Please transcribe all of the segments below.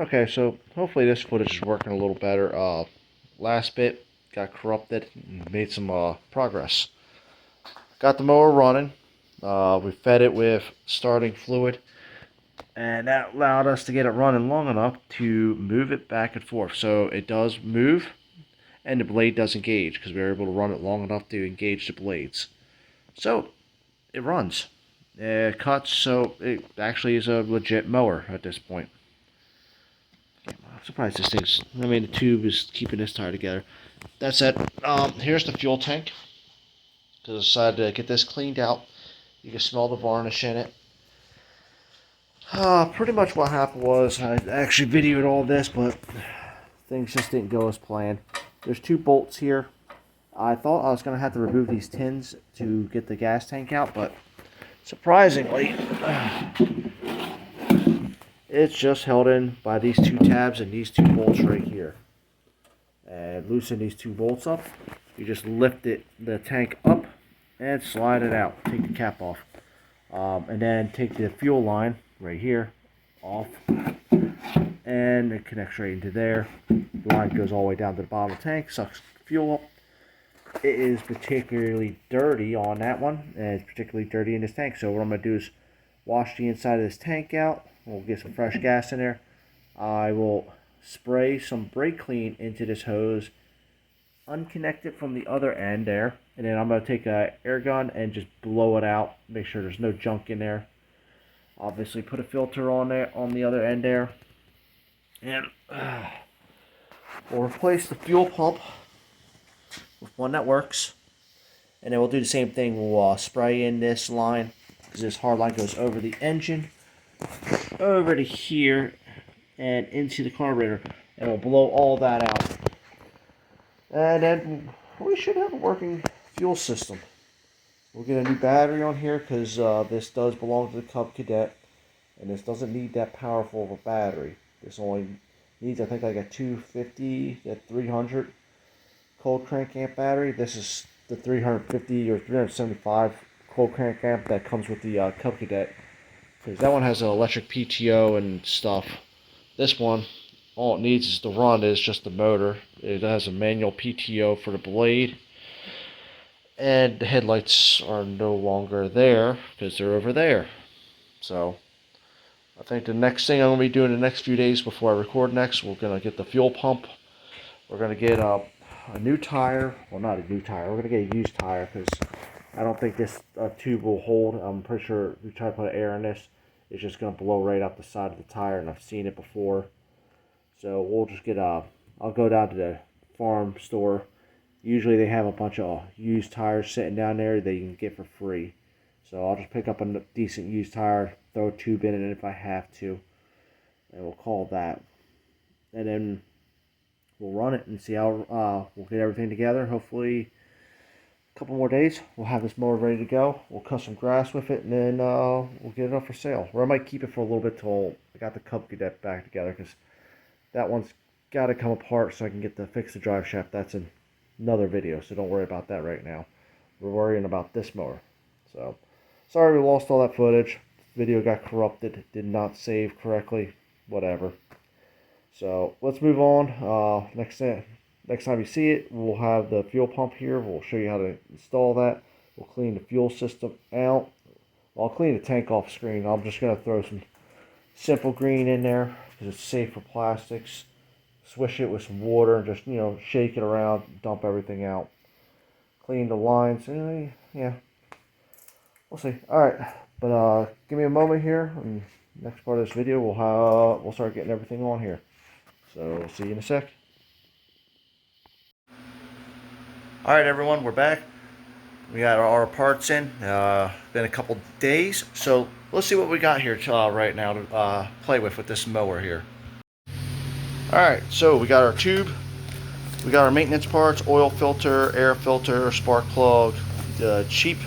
Okay, so hopefully this footage is working a little better. Last bit got corrupted, made some progress. Got the mower running. We fed it with starting fluid, and that allowed us to get it running long enough to move it back and forth. So it does move, and the blade does engage because we were able to run it long enough to engage the blades. So it runs. It cuts, so it actually is a legit mower at this point. I'm surprised this thing's, the tube is keeping this tire together. That's it. Here's the fuel tank. Because I decided to get this cleaned out. You can smell the varnish in it. Pretty much what happened was, I actually videoed all this, but things just didn't go as planned. There's two bolts here. I thought I was going to have to remove these tins to get the gas tank out, but surprisingly, it's just held in by these two tabs and these two bolts right here. And loosen these two bolts up. You just lift the tank up and slide it out. Take the cap off. And then take the fuel line right here off. And it connects right into there. The line goes all the way down to the bottom of the tank, sucks fuel up. It is particularly dirty on that one, and it's particularly dirty in this tank. So what I'm going to do is wash the inside of this tank out. We'll get some fresh gas in there. I will spray some brake clean into this hose, unconnect it from the other end there, and then I'm going to take an air gun and just blow it out. Make sure there's no junk in there. Obviously put a filter on there on the other end there. And we'll replace the fuel pump with one that works. And then we'll do the same thing. We'll spray in this line, because this hard line goes over the engine, over to here, and into the carburetor. And we'll blow all that out. And then we should have a working fuel system. We'll get a new battery on here, because this does belong to the Cub Cadet. And this doesn't need that powerful of a battery. This only needs, I think, like a 250 to 300 cold crank amp battery. This is the 350 or 375 cold crank amp that comes with the Cub Cadet. Because that one has an electric PTO and stuff. This one, all it needs is to run is just the motor. It has a manual PTO for the blade. And the headlights are no longer there because they're over there. So I think the next thing I'm going to be doing the next few days before I record next, we're going to get the fuel pump. We're going to get a new tire. Well, not a new tire. We're going to get a used tire, because I don't think this tube will hold. I'm pretty sure if we try to put air in this, it's just going to blow right out the side of the tire, and I've seen it before. So we'll just get I'll go down to the farm store. Usually they have a bunch of used tires sitting down there that you can get for free. So I'll just pick up a decent used tire, throw a tube in it if I have to, and we'll call that. And then we'll run it and see how we'll get everything together. Hopefully a couple more days we'll have this mower ready to go. We'll cut some grass with it, and then we'll get it up for sale. Or I might keep it for a little bit till I got the Cub Cadet back together, because that one's got to come apart so I can get to fix the drive shaft. That's another video, so don't worry about that right now. We're worrying about this mower. So sorry we lost all that footage. Video got corrupted, did not save correctly, whatever. So let's move on. Next time you see it, we'll have the fuel pump here. We'll show you how to install that. We'll clean the fuel system out. I'll clean the tank off screen. I'm just going to throw some simple green in there because it's safe for plastics. Swish it with some water and just, shake it around, dump everything out. Clean the lines. Yeah, we'll see. Alright, but give me a moment here. And next part of this video, we'll start getting everything on here. So, see you in a sec. Alright everyone, we're back. We got our parts in. Been a couple days. So, let's see what we got here right now to play with this mower here. Alright, so we got our tube. We got our maintenance parts, oil filter, air filter, spark plug, the cheap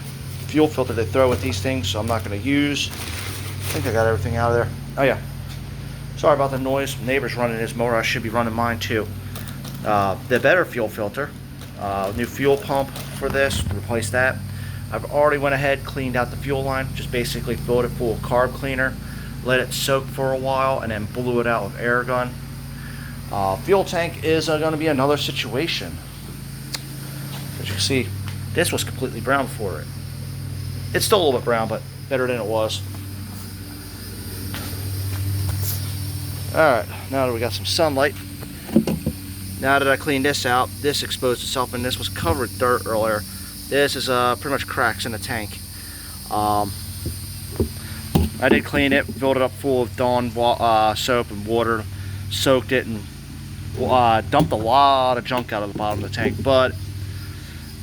fuel filter they throw with these things, so I'm not going to use. I think I got everything out of there. Oh yeah. Sorry about the noise. Neighbor's running his mower. I should be running mine too. The better fuel filter. New fuel pump for this. Replace that. I've already went ahead, cleaned out the fuel line. Just basically filled it full of carb cleaner. let it soak for a while, and then blew it out with air gun. Fuel tank is going to be another situation. As you can see, this was completely brown before it. It's still a little bit brown, but better than it was. Alright, now that we got some sunlight, now that I cleaned this out, this exposed itself, and this was covered with dirt earlier. This is pretty much cracks in the tank. I did clean it, filled it up full of Dawn soap and water, soaked it, and dumped a lot of junk out of the bottom of the tank, but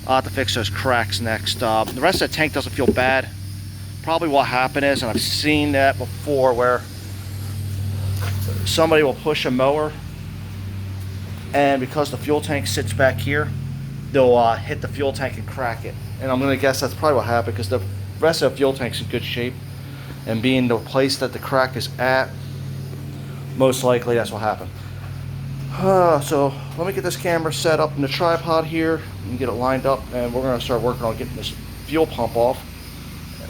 I'll have to fix those cracks next. The rest of the tank doesn't feel bad. Probably what happened is, and I've seen that before, where somebody will push a mower, and because the fuel tank sits back here, they'll hit the fuel tank and crack it. And I'm going to guess that's probably what happened, because the rest of the fuel tank's in good shape, and being the place that the crack is at, most likely that's what happened. So let me get this camera set up in the tripod here and get it lined up, and we're going to start working on getting this fuel pump off.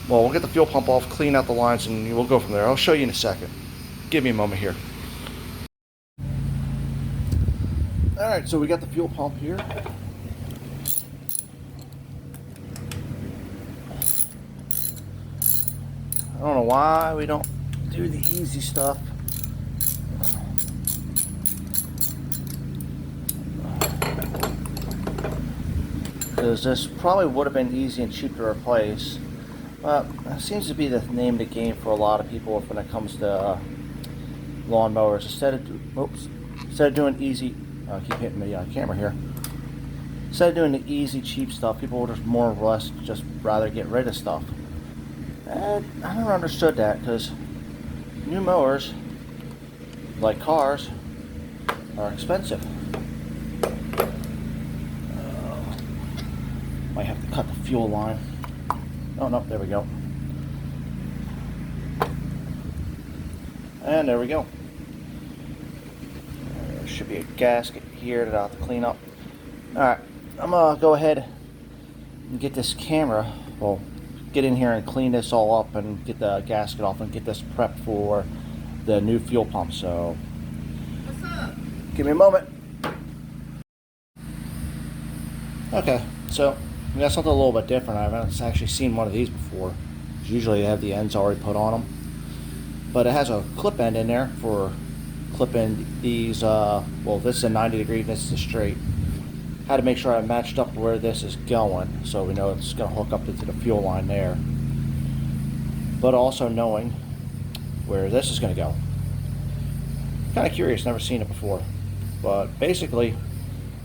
Well, we'll get the fuel pump off, clean out the lines, and we'll go from there. I'll show you in a second. Give me a moment here. Alright, so we got the fuel pump here. I don't know why we don't do the easy stuff. Because this probably would have been easy and cheap to replace. But it seems to be the name of the game for a lot of people when it comes to lawn mowers. Instead of doing easy, I keep hitting the camera here. Instead of doing the easy, cheap stuff, people would just more or less just rather get rid of stuff. And I never understood that, because new mowers, like cars, are expensive. Might have to cut the fuel line. Oh no, there we go. And there we go. There should be a gasket here that I'll have to clean up. Alright, I'm gonna go ahead and get this camera, well, get in here and clean this all up and get the gasket off and get this prepped for the new fuel pump. So, what's up? Give me a moment. Okay, so we got something a little bit different. I haven't actually seen one of these before. Usually they have the ends already put on them, but it has a clip end in there for clipping these. Well, this is a 90 degree, this is a straight. Had to make sure I matched up where this is going, so we know it's going to hook up into the fuel line there, but also knowing where this is going to go. Kind of curious, never seen it before. But basically,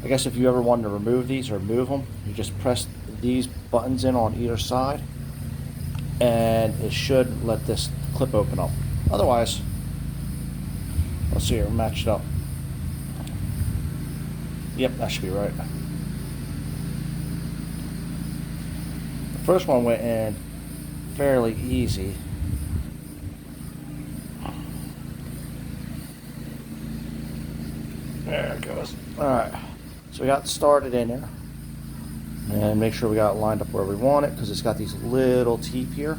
I guess if you ever wanted to remove these or move them, you just press these buttons in on either side, and it should let this clip open up. Otherwise, let's see here, matched up. Yep, that should be right. The first one went in fairly easy. There it goes. Alright, so we got started in here. And make sure we got it lined up where we want it, because it's got these little teeth here.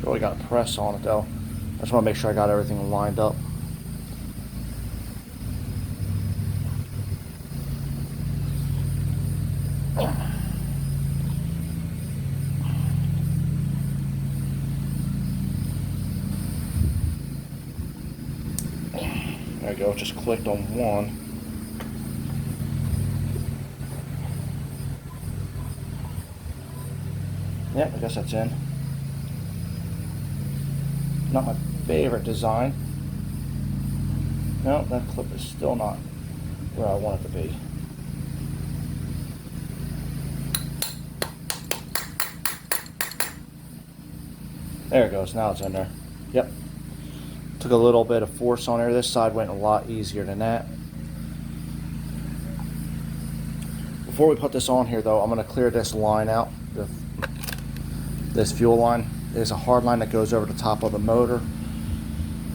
Really got to press on it though. I just want to make sure I got everything lined up. There we go, just clicked on one. Yep, I guess that's in. Not my favorite design. No, that clip is still not where I want it to be. There it goes, now it's in there. Yep. Took a little bit of force on there. This side went a lot easier than that. Before we put this on here though, I'm going to clear this line out. This fuel line. There's a hard line that goes over the top of the motor.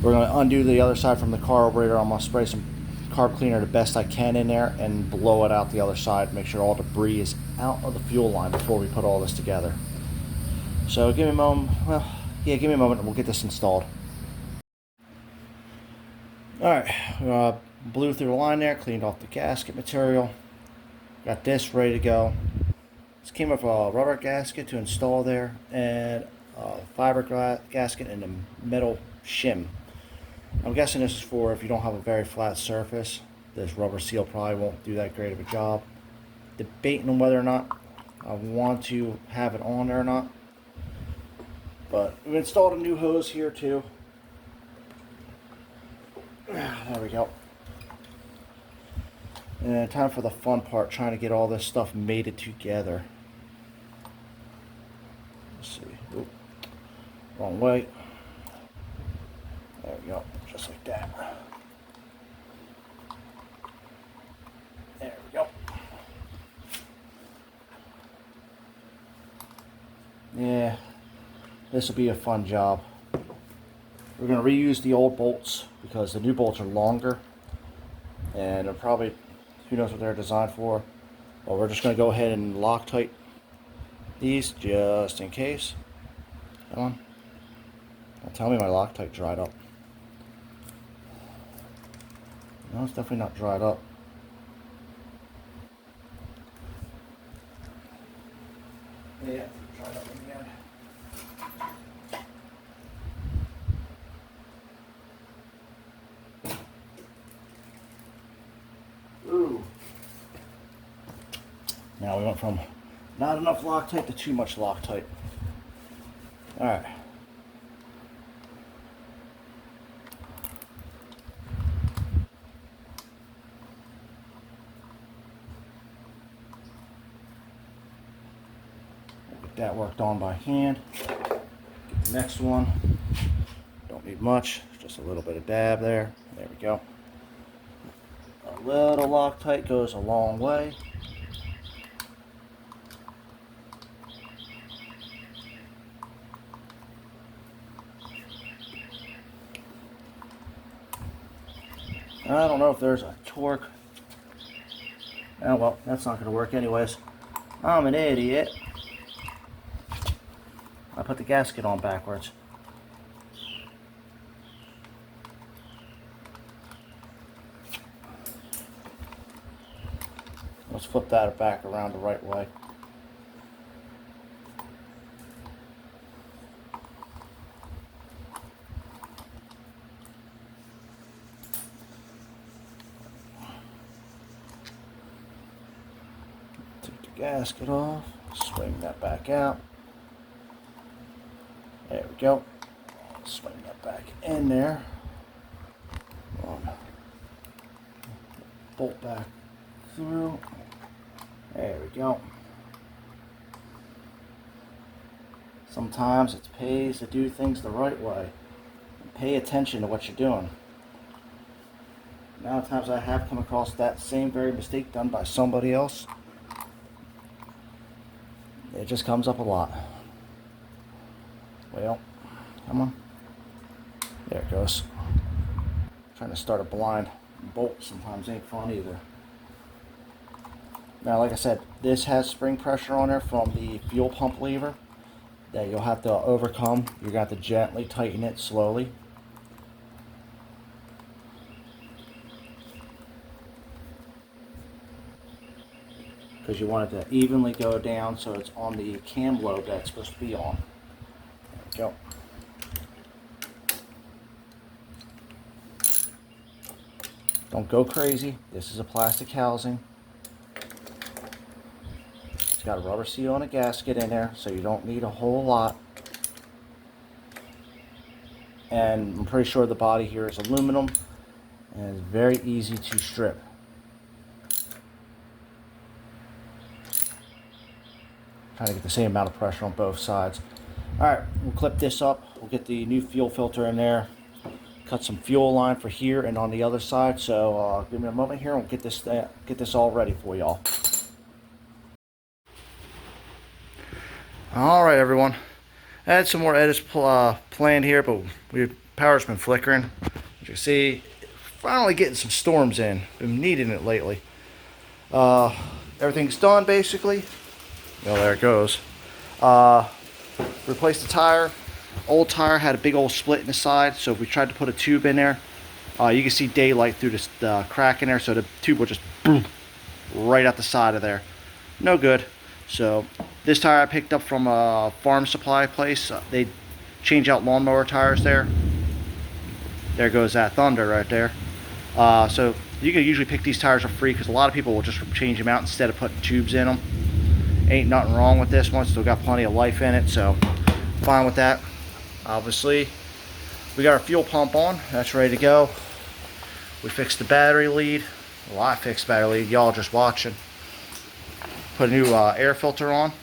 We're going to undo the other side from the carburetor. I'm going to spray some carb cleaner the best I can in there and blow it out the other side. Make sure all debris is out of the fuel line before we put all this together. So give me a moment. Well, yeah, give me a moment and we'll get this installed. Alright, blew through the line there, cleaned off the gasket material. Got this ready to go. This came with a rubber gasket to install there and a fiber gasket and a metal shim. I'm guessing this is for if you don't have a very flat surface. This rubber seal probably won't do that great of a job. Debating on whether or not I want to have it on there or not. But we installed a new hose here too. There we go. And time for the fun part, trying to get all this stuff mated together. Let's see. Oop. Wrong way. There we go. Just like that. There we go. Yeah. This will be a fun job. We're going to reuse the old bolts because the new bolts are longer. And they're probably, who knows what they're designed for. But we're just going to go ahead and Loctite these just in case. Come on. Don't tell me my Loctite dried up. No, it's definitely not dried up. Yeah, dried up again. Ooh. Now we went from not enough Loctite to too much Loctite. Alright. Get that worked on by hand. Get the next one. Don't need much, just a little bit of dab there. There we go. A little Loctite goes a long way. I don't know if there's a torque. Oh well, that's not going to work anyways. I'm an idiot. I put the gasket on backwards. Let's flip that back around the right way. Take the gasket off, swing that back out. There we go. Swing that back in there. Bolt back through. There we go. Sometimes it pays to do things the right way. Pay attention to what you're doing. Now, times I have come across that same very mistake done by somebody else. It just comes up a lot. Well, come on. There it goes. Trying to start a blind bolt sometimes ain't fun either. Now, like I said, this has spring pressure on there from the fuel pump lever that you'll have to overcome. You're going to have to gently tighten it slowly. Because you want it to evenly go down so it's on the cam lobe that it's supposed to be on. There we go. Don't go crazy. This is a plastic housing. It's got a rubber seal and a gasket in there, so you don't need a whole lot. And I'm pretty sure the body here is aluminum and it's very easy to strip. Trying to get the same amount of pressure on both sides. Alright, we'll clip this up. We'll get the new fuel filter in there. Cut some fuel line for here and on the other side. So give me a moment here and we'll get this all ready for y'all. Alright everyone, I had some more edits planned here, but power's been flickering. As you can see, finally getting some storms in. Been needing it lately. Everything's done basically. Well, there it goes. Replace the tire. Old tire had a big old split in the side, so if we tried to put a tube in there, you can see daylight through this crack in there, so the tube will just boom right out the side of there. No good. So this tire I picked up from a farm supply place. They change out lawnmower tires there. There goes that thunder right there. So you can usually pick these tires for free because a lot of people will just change them out instead of putting tubes in them. Ain't nothing wrong with this one. Still got plenty of life in it, so fine with that. Obviously, we got our fuel pump on. That's ready to go. We fixed the battery lead. Well, I fixed the battery lead. Y'all just watching. Put a new air filter on.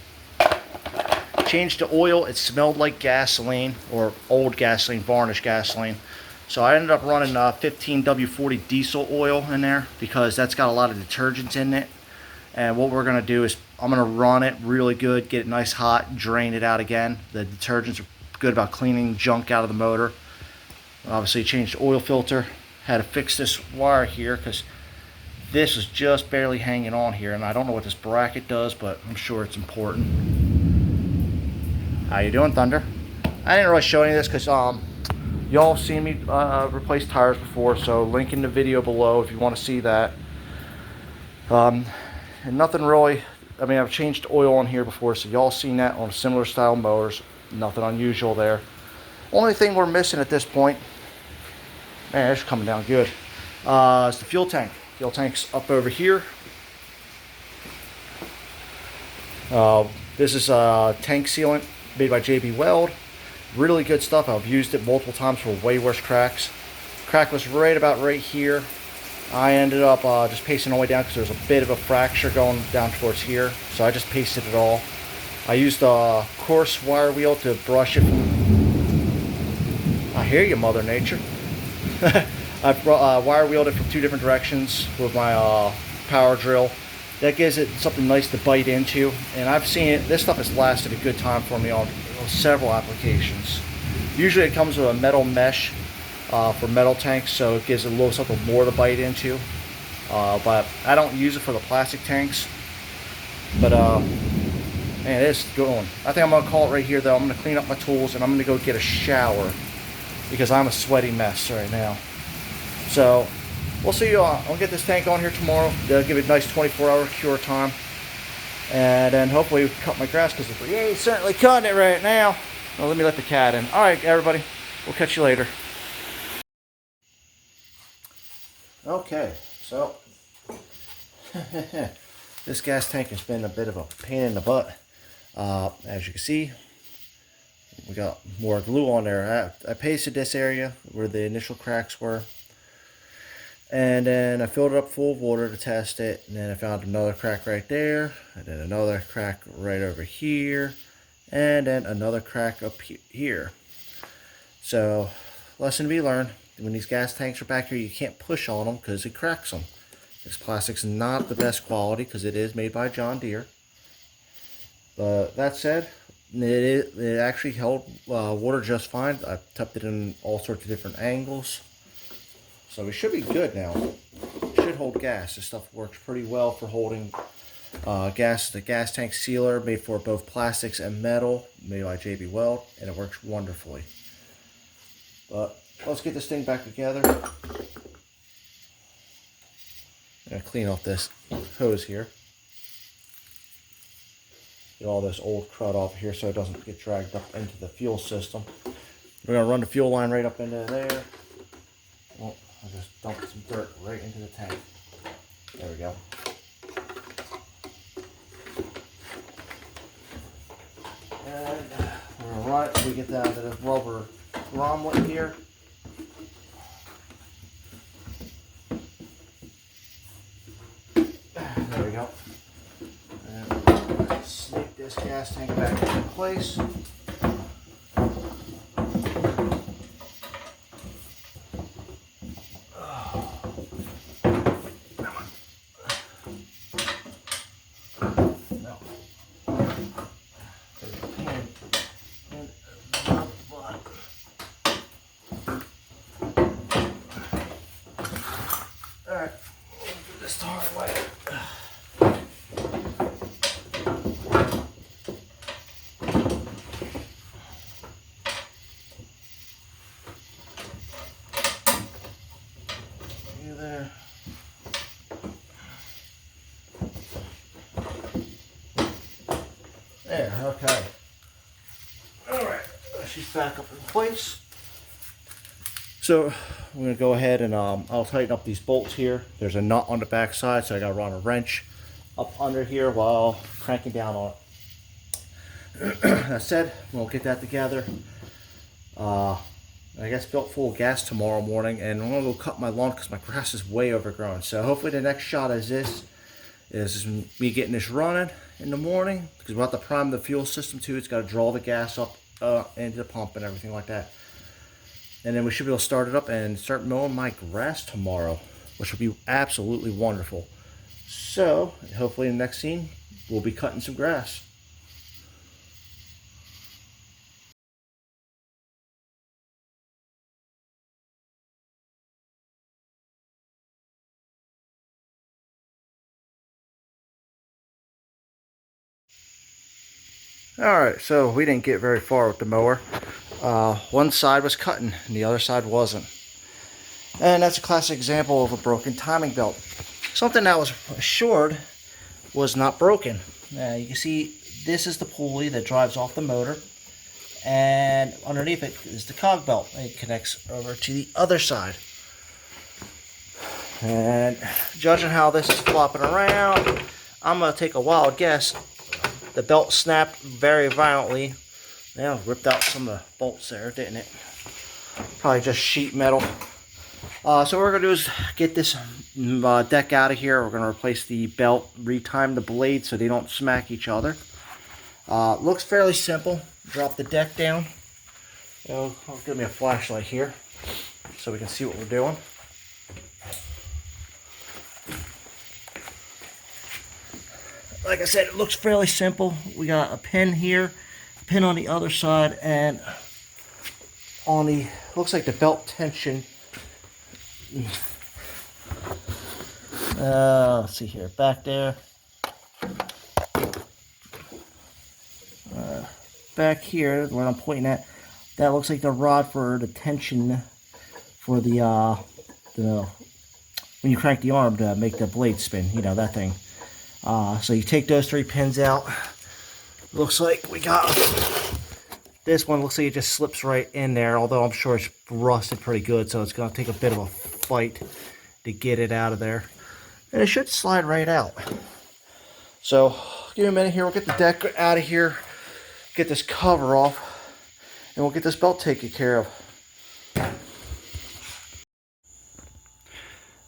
Changed the oil. It smelled like gasoline, or old gasoline, varnished gasoline. So I ended up running 15 W40 diesel oil in there because that's got a lot of detergents in it. And what we're going to do is I'm going to run it really good, get it nice hot, drain it out again. The detergents are good about cleaning junk out of the motor. Obviously changed the oil filter. Had to fix this wire here because this is just barely hanging on here, and I don't know what this bracket does, but I'm sure it's important. How you doing, Thunder? I didn't really show any of this because y'all seen me replace tires before, so link in the video below if you want to see that. And nothing really, I mean, I've changed oil on here before, so y'all seen that on similar style mowers. Nothing unusual there. Only thing we're missing at this point, man, it's coming down good, is the fuel tank. Fuel tank's up over here. This is a tank sealant made by JB Weld. Really good stuff. I've used it multiple times for way worse cracks. Crack was right about right here. I ended up just pasting all the way down because there was a bit of a fracture going down towards here. So I just pasted it all. I used a coarse wire wheel to brush it. I hear you, Mother Nature. I wire wheeled it from 2 different directions with my power drill. That gives it something nice to bite into. And I've seen it, this stuff has lasted a good time for me on several applications. Usually it comes with a metal mesh for metal tanks, so it gives it a little something more to bite into. But I don't use it for the plastic tanks. But man, it is going. I think I'm gonna call it right here though. I'm gonna clean up my tools and I'm gonna go get a shower because I'm a sweaty mess right now. So we'll see you on. I'll get this tank on here tomorrow. They'll give it a nice 24-hour cure time, and then hopefully cut my grass because it ain't certainly cutting it right now. Well, let me let the cat in. All right, everybody, we'll catch you later. Okay, so this gas tank has been a bit of a pain in the butt. As you can see, we got more glue on there. I pasted this area where the initial cracks were, and then I filled it up full of water to test it, and then I found another crack right there, and then another crack right over here, and then another crack up here. So, lesson to be learned. When these gas tanks are back here, you can't push on them because it cracks them. This plastic's not the best quality because it is made by John Deere. But that said, it actually held water just fine. I tucked it in all sorts of different angles. So we should be good now. It should hold gas. This stuff works pretty well for holding gas. The gas tank sealer made for both plastics and metal, made by JB Weld, and it works wonderfully. But let's get this thing back together. I'm going to clean off this hose here. Get all this old crud off here so it doesn't get dragged up into the fuel system. We're going to run the fuel line right up into there. Oh, I just dumped some dirt right into the tank. There we go. And we're going to run it until we get down to this rubber grommet here. There we go. And snake this gas tank back into place. Alright, we'll do this the hard way. Okay. Alright, she's back up in place. So I'm going to go ahead and I'll tighten up these bolts here. There's a nut on the back side, so I got to run a wrench up under here while cranking down on it. That said, we'll get that together. I guess built full of gas tomorrow morning, and I'm going to go cut my lawn because my grass is way overgrown. So hopefully the next shot is me getting this running in the morning, because we'll have to prime the fuel system too. It's got to draw the gas up into the pump and everything like that. And then we should be able to start it up and start mowing my grass tomorrow, which will be absolutely wonderful. So hopefully in the next scene, we'll be cutting some grass. Alright, so we didn't get very far with the mower. One side was cutting and the other side wasn't. And that's a classic example of a broken timing belt. Something that was assured was not broken. You can see this is the pulley that drives off the motor, and underneath it is the cog belt. It connects over to the other side. And judging how this is flopping around, I'm going to take a wild guess. The belt snapped very violently. Now ripped out some of the bolts there, didn't it? Probably just sheet metal. So what we're going to do is get this deck out of here. We're going to replace the belt, retime the blades so they don't smack each other. Looks fairly simple. Drop the deck down. I'll give me a flashlight here so we can see what we're doing. Like I said, it looks fairly simple. We got a pin here, a pin on the other side, and on the, looks like the belt tension. Let's see here, back there. Back here, where I'm pointing at, that looks like the rod for the tension for the when you crank the arm to make the blade spin, you know, that thing. So you take those 3 pins out. Looks like we got this one. Looks like it just slips right in there, although I'm sure it's rusted pretty good, so it's going to take a bit of a fight to get it out of there. And it should slide right out. So give me a minute here. We'll get the deck out of here, get this cover off, and we'll get this belt taken care of.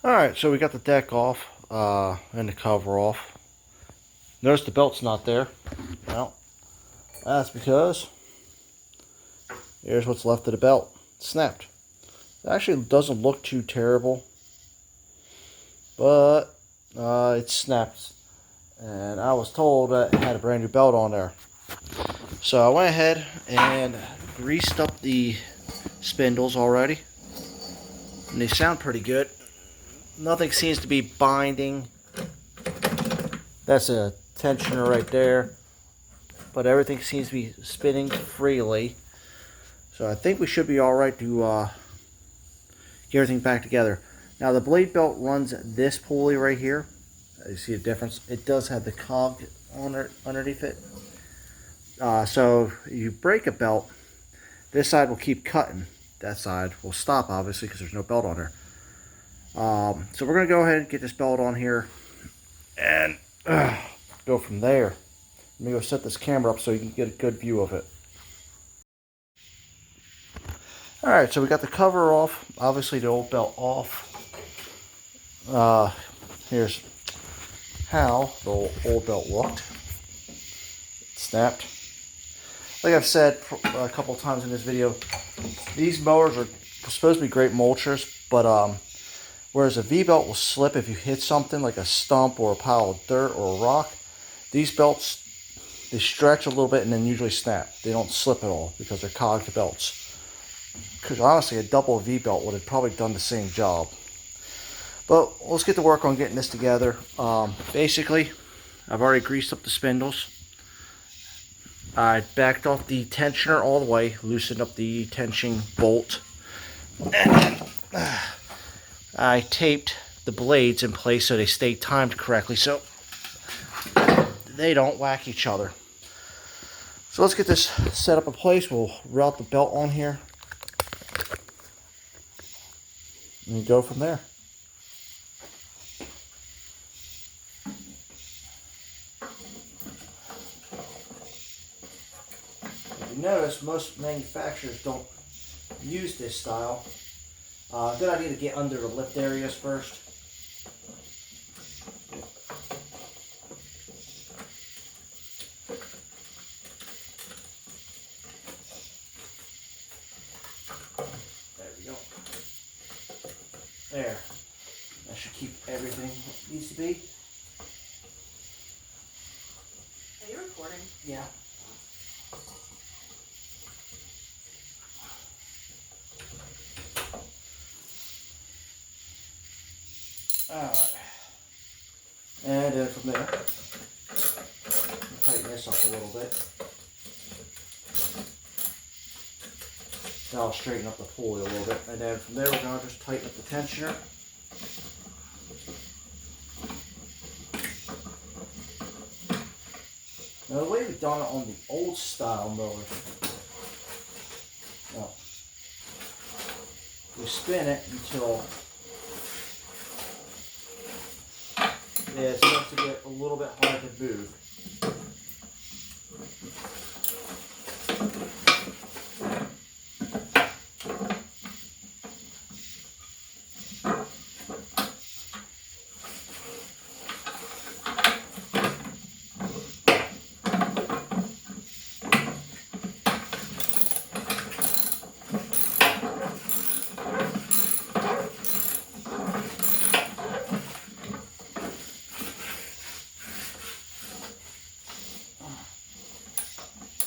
Alright, so we got the deck off and the cover off. Notice the belt's not there. Well, that's because here's what's left of the belt. It snapped. It actually doesn't look too terrible, but it snapped. And I was told that it had a brand new belt on there. So I went ahead and greased up the spindles already. And they sound pretty good. Nothing seems to be binding. That's a tensioner right there. But everything seems to be spinning freely. So I think we should be alright to get everything back together. Now the blade belt runs this pulley right here. You see the difference? It does have the cog on it, underneath it. So you break a belt, this side will keep cutting. That side will stop, obviously, because there's no belt on there. So we're going to go ahead and get this belt on here and go from there. Let me go set this camera up so you can get a good view of it. Alright, so we got the cover off, obviously the old belt off. Here's how the old belt looked. It snapped. Like I've said a couple times in this video, these mowers are supposed to be great mulchers, but whereas a V-belt will slip if you hit something like a stump or a pile of dirt or a rock, these belts, they stretch a little bit and then usually snap. They don't slip at all because they're cogged belts. Because honestly, a double V-belt would have probably done the same job. But let's get to work on getting this together. Basically, I've already greased up the spindles. I backed off the tensioner all the way, loosened up the tension bolt, and then I taped the blades in place so they stay timed correctly so they don't whack each other. So let's get this set up in place. We'll route the belt on here and go from there. If you notice, most manufacturers don't use this style. Good idea to get under the lift areas first. There we go. There. That should keep everything it needs to be. Are you recording? Yeah. Alright. And then from there, tighten this up a little bit. That'll straighten up the pulley a little bit. And then from there, we're going to just tighten up the tensioner. Now, the way we've done it on the old style mower, well, we spin it until it starts to get a little bit hard to move.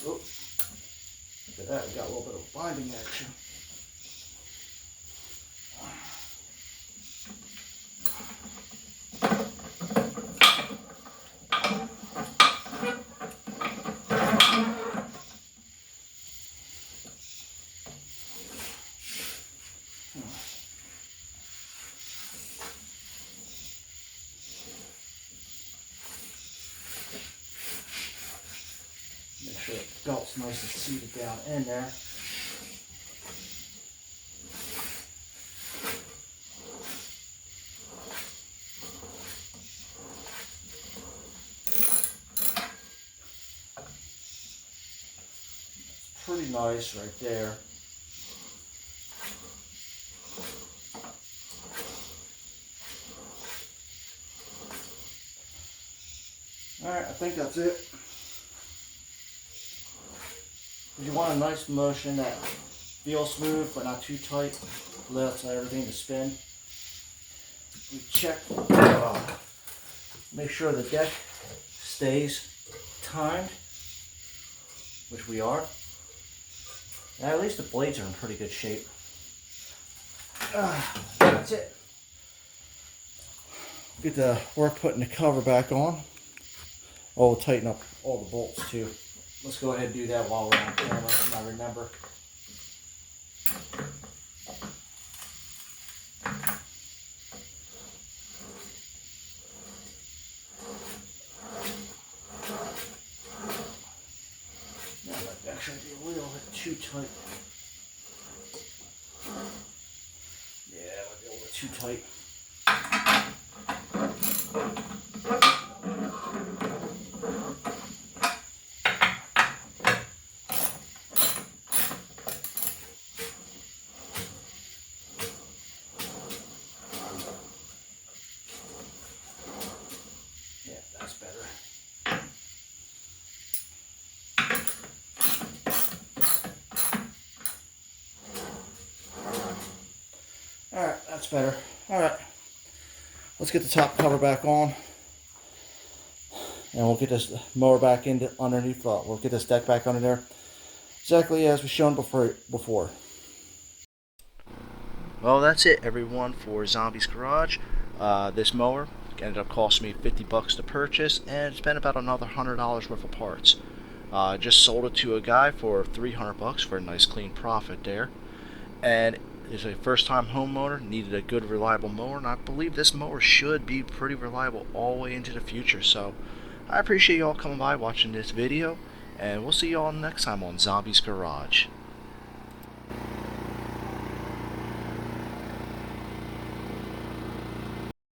Look at that, we got a little bit of binding action. Make sure the belt's nice and seated down in there. That's pretty nice right there. Alright, I think that's it. You want a nice motion that feels smooth but not too tight. Allows everything to spin. We check, make sure the deck stays timed, which we are. And at least the blades are in pretty good shape. That's it. Get the work putting the cover back on. Oh, we'll tighten up all the bolts too. Let's go ahead and do that while we're on camera, and I remember. Now that actually be a little bit too tight. Yeah, that might be a little bit too tight. Alright, that's better. Alright, let's get the top cover back on. And we'll get this mower back into underneath. We'll get this deck back under there. Exactly as we've shown before. Well, that's it, everyone, for Zombie's Garage. This mower ended up costing me $50 to purchase, and it's been about another $100 worth of parts. Just sold it to a guy for $300 for a nice clean profit there. And it's a first-time homeowner, needed a good, reliable mower, and I believe this mower should be pretty reliable all the way into the future. So I appreciate you all coming by watching this video, And we'll see you all next time on Zombie's Garage.